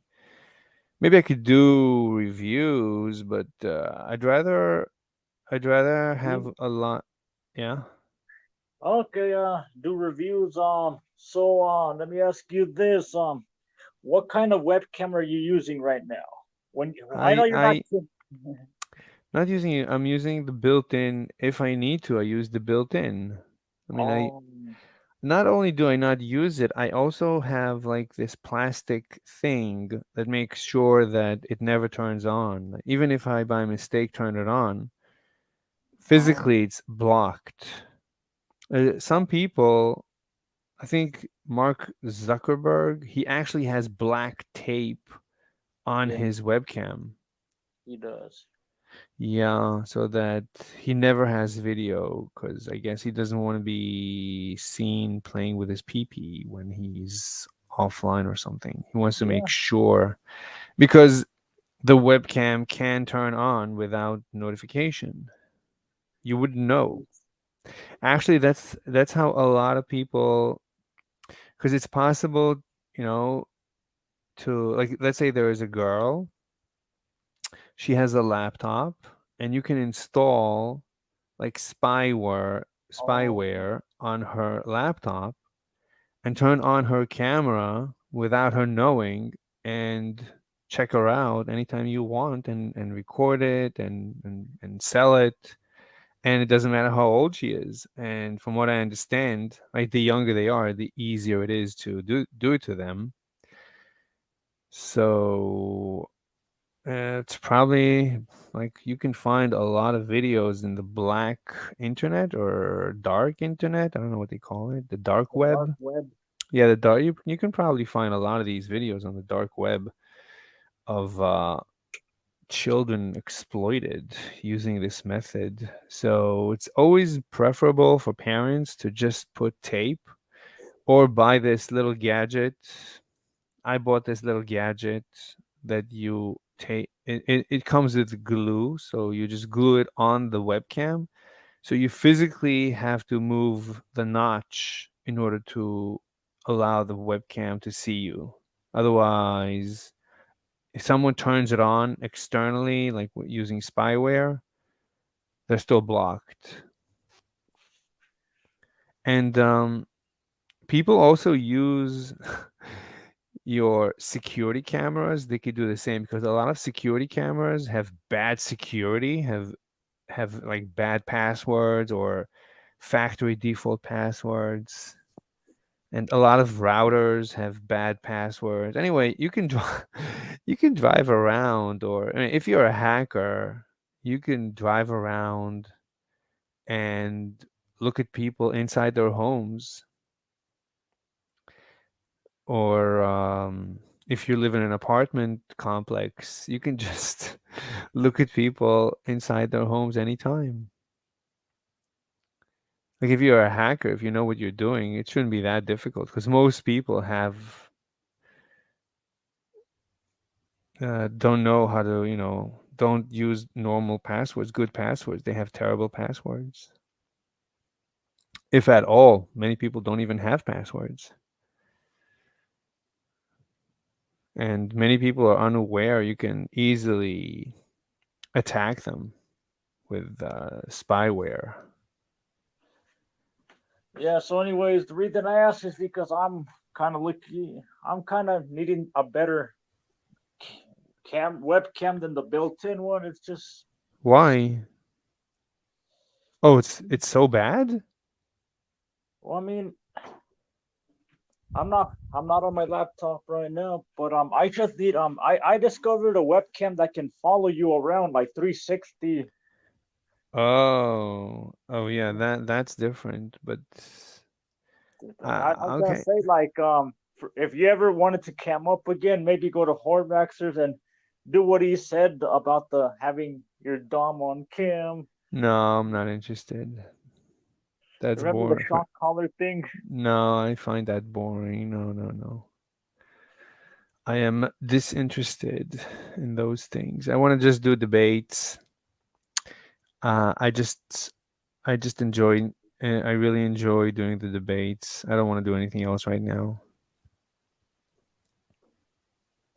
Maybe I could do reviews, but I'd rather have a lot. Yeah. Okay, do reviews. So let me ask you this. What kind of webcam are you using right now? I know you're not using it. I'm using the built-in. If I need to, I use the built-in. I mean, not only do I not use it, I also have like this plastic thing that makes sure that it never turns on. Even if I by mistake turn it on, physically it's blocked. Some people, I think Mark Zuckerberg, he actually has black tape on his webcam. He does. Yeah, so that he never has video, because I guess he doesn't want to be seen playing with his pee-pee when he's offline or something. He wants to make sure, because the webcam can turn on without notification. You wouldn't know. Actually, that's how a lot of people, because it's possible, to, like, let's say there is a girl, she has a laptop, and you can install like spyware on her laptop and turn on her camera without her knowing, and check her out anytime you want, and record it and sell it. And it doesn't matter how old she is. And from what I understand, like, the younger they are, the easier it is to do it to them. So it's probably like you can find a lot of videos in the black internet or dark internet. I don't know what they call it. The dark web. Dark web. Yeah, the dark. You can probably find a lot of these videos on the dark web of children exploited using this method. So it's always preferable for parents to just put tape or buy this little gadget. I bought this little gadget that you take. It comes with glue, so you just glue it on the webcam. So you physically have to move the notch in order to allow the webcam to see you. Otherwise, if someone turns it on externally, like using spyware, they're still blocked. And people also use your security cameras. They could do the same because a lot of security cameras have bad security, have like bad passwords or factory default passwords. And a lot of routers have bad passwords. Anyway, you can you can drive around, or I mean, if you're a hacker, you can drive around and look at people inside their homes. Or if you live in an apartment complex, you can just look at people inside their homes anytime. Like if you're a hacker, if you know what you're doing, it shouldn't be that difficult because most people don't know how to, don't use normal passwords, good passwords. They have terrible passwords. If at all, many people don't even have passwords. And many people are unaware you can easily attack them with spyware. Yeah, so anyways, the reason I asked is because I'm kind of needing a better webcam than the built-in one. It's just Why? Oh, it's so bad? well, I mean, I'm not on my laptop right now, but I just need I discovered a webcam that can follow you around like 360. Oh yeah, that's different. But I was gonna okay. say like if you ever wanted to cam up again, maybe go to Horvaxers and do what he said about the having your dom on cam. No, I'm not interested. That's Remember boring. the shock collar thing? No, I find that boring. No. I am disinterested in those things. I want to just do debates. I really enjoy doing the debates. I don't want to do anything else right now.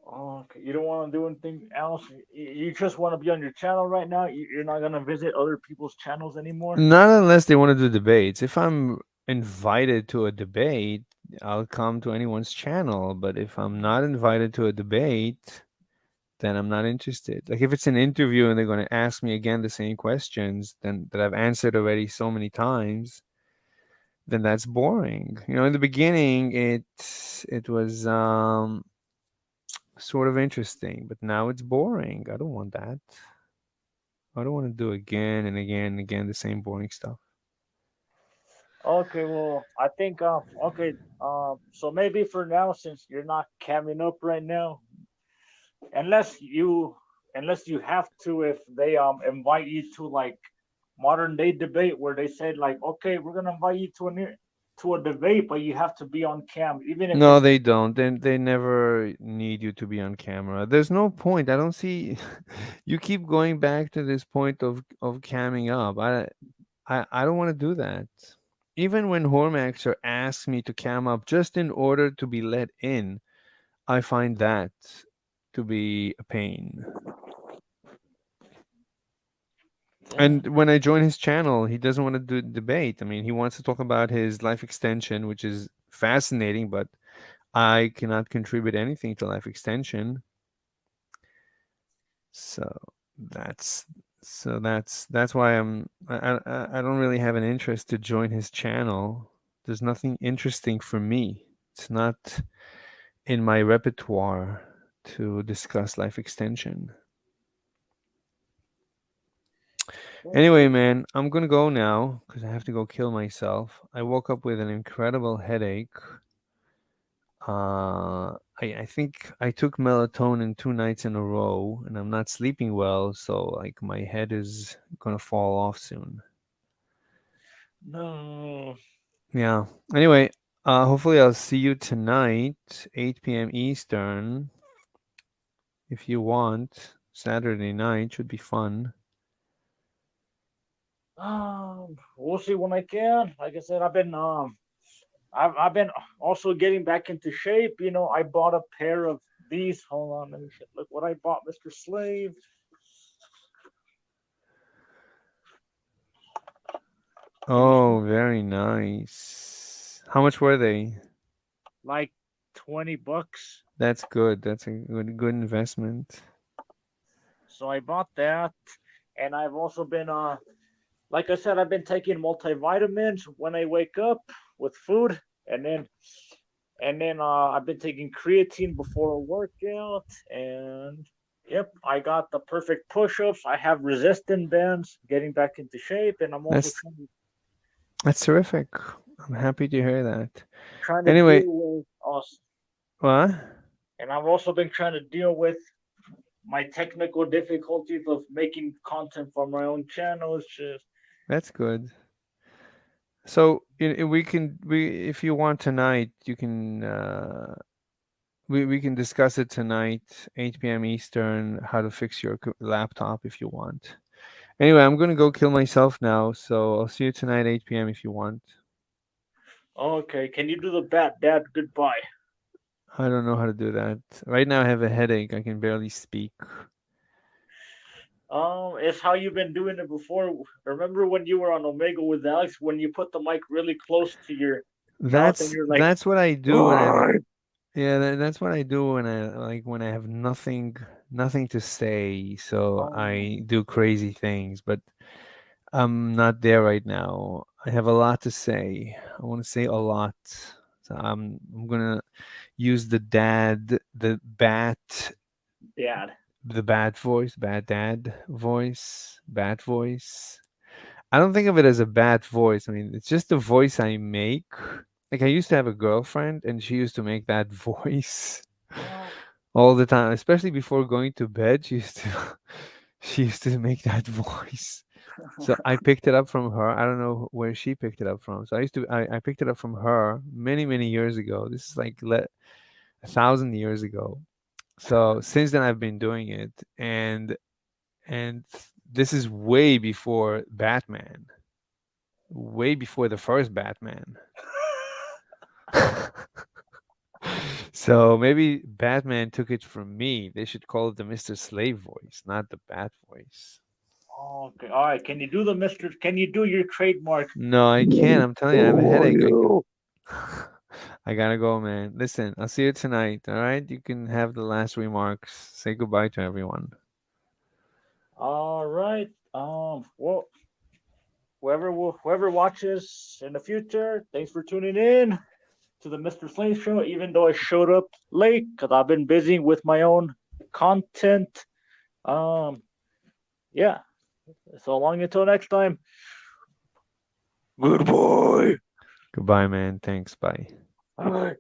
Oh, okay. You don't want to do anything else. You just want to be on your channel right now. You're not gonna visit other people's channels anymore. Not unless they want to do debates. If I'm invited to a debate, I'll come to anyone's channel. But if I'm not invited to a debate, then I'm not interested. Like if it's an interview and they're going to ask me again the same questions that I've answered already so many times, then that's boring. In the beginning, it was sort of interesting, but now it's boring. I don't want that. I don't want to do again and again and again the same boring stuff. Okay, well, I think so maybe for now, since you're not camming up right now, unless you have to, if they invite you to like modern day debate where they said like, okay, we're gonna invite you to a debate, but you have to be on cam, even if No, they don't. They never need you to be on camera. There's no point. I don't see. You keep going back to this point of camming up. I don't want to do that. Even when Hormaxer asks me to cam up just in order to be let in, I find that to be a pain. And when I join his channel, he doesn't want to do debate. I mean, he wants to talk about his life extension, which is fascinating, but I cannot contribute anything to life extension. So that's why I don't really have an interest to join his channel. There's nothing interesting for me. It's not in my repertoire to discuss life extension. Anyway, man, I'm gonna go now because I have to go kill myself. I woke up with an incredible headache. I think I took melatonin 2 nights in a row, and I'm not sleeping well, so like my head is gonna fall off soon. No. Yeah. Anyway, hopefully I'll see you tonight, 8 p.m. Eastern. If you want, Saturday night should be fun. We'll see when I can. Like I said, I've been I've been also getting back into shape. You know, I bought a pair of these. Hold on, let me look what I bought, Mr. Slave. Oh, very nice. How much were they? Like $20. That's good. That's a good investment. So I bought that, and I've also been like I said, I've been taking multivitamins when I wake up with food, and then I've been taking creatine before a workout, and yep, I got the perfect push-ups. I have resistant bands, getting back into shape, and I'm also That's terrific. I'm happy to hear that. trying to Anyway, deal with us. what? And I've also been trying to deal with my technical difficulties of making content for my own channel. It's just That's good. So if you want tonight, you can we can discuss it tonight, 8 p.m. Eastern, how to fix your laptop if you want. Anyway, I'm gonna go kill myself now, so I'll see you tonight, 8 p.m. if you want. okay. Can you do the bat dad goodbye? I don't know how to do that. Right now I have a headache. I can barely speak. It's how you've been doing it before. Remember when you were on Omega with Alex, when you put the mic really close to your mouth and you're like, That's what I do when that's what I do when I have nothing to say. So I do crazy things, but I'm not there right now. I have a lot to say. I want to say a lot. So I'm gonna use the bat voice. I don't think of it as a bad voice. I mean, it's just the voice I make. Like I used to have a girlfriend and she used to make that voice all the time, especially before going to bed. She used to make that voice. So I picked it up from her. I don't know where she picked it up from. So I picked it up from her many years ago. This is like 1,000 years ago. So since then I've been doing it, and this is way before Batman, way before the first Batman. So maybe Batman took it from me. They should call it the Mr. Slave voice, not the Bat voice. okay, all right. Can you do Can you do your trademark? No, I can't. I'm telling you, I have a headache. I gotta go, man. Listen, I'll see you tonight. All right, you can have the last remarks. Say goodbye to everyone. All right. Well, whoever watches in the future, thanks for tuning in to the Mr. Slave Show. Even though I showed up late because I've been busy with my own content. Yeah. So long until next time. Goodbye. Goodbye, man. Thanks. Bye. Bye.